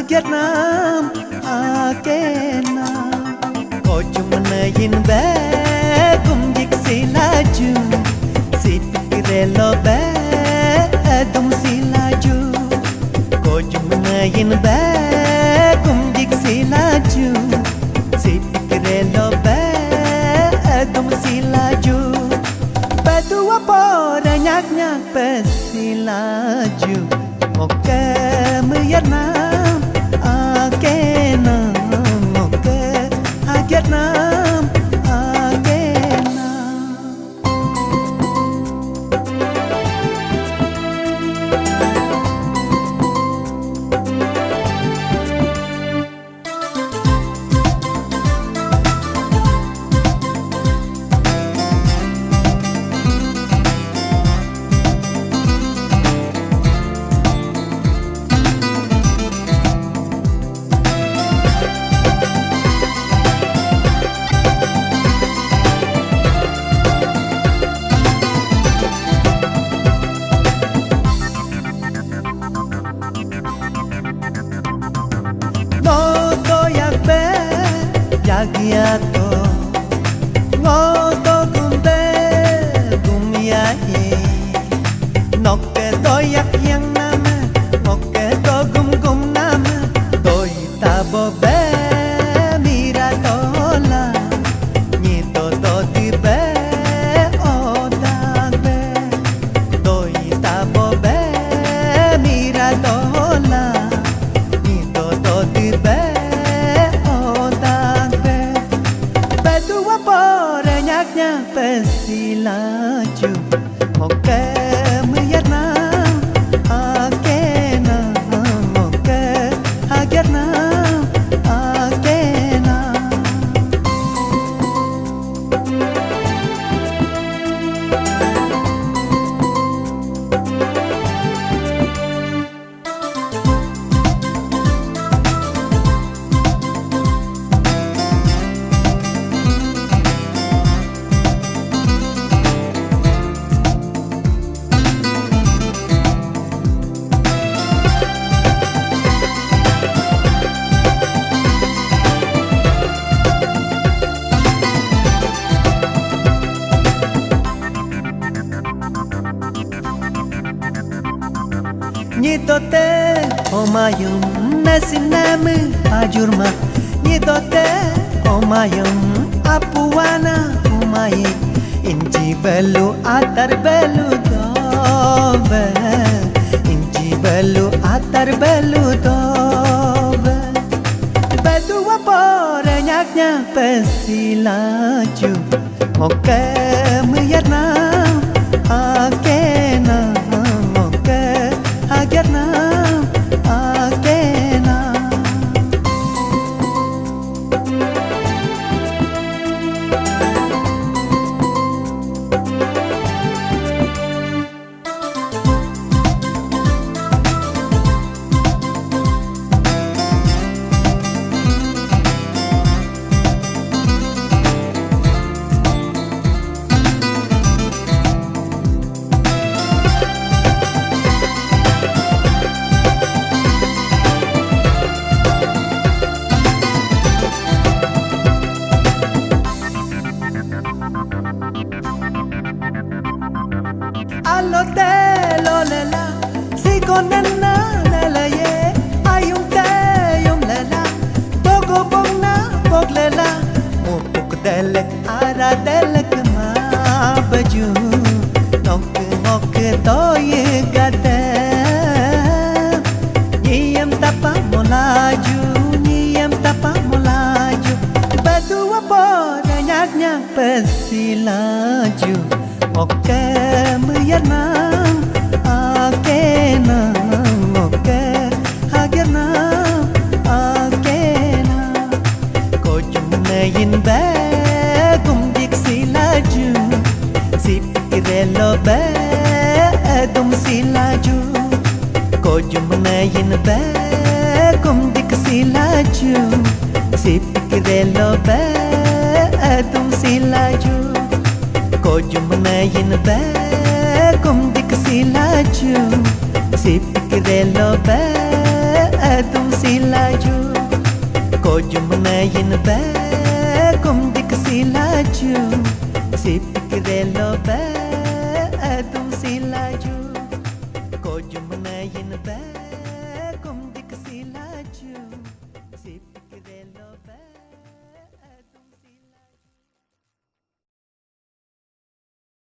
Vietnam akena ko chumna yin be kum dik silaju sitkirelo be dum silaju ko chumna yin be kum dik silaju sitkirelo be dum silaju badua por nyak nyak pesilaju oke Vietnam akena oke Vietnam akena Yagiato ngoto kumbe gumiahi nokke doyak yang nama nokke do gum nama doi tabo be mira tola ni to tibe oda be doi tabo be mira tola ni to tibe pesilaju oke Vietnam akena oke Vietnam akena Nyidote omayum nasinamu ajurma Nyidote omayum apuana omayi Inji belu atar belu dobe Inji belu atar belu dobe Bedua pore nyaknya pesilaju Oke Vietnam akena Vietnam akena Alotelo lela, si condenna lela ye, hay un te yum lela, togo bongna bog lela, mupuk dele ara dele kema baju, nok toye gade, niyam tapa molaju, badua pore nyak nyak pesilaju. Oke Vietnam akena oke Vietnam akena ko chumna yin be kum dik silaju sitkirelo be dum silaju ko chumna yin be kum dik silaju sitkirelo be dum silaju ko jumna yin be kum dik silaju sip kirelo be tum sila laju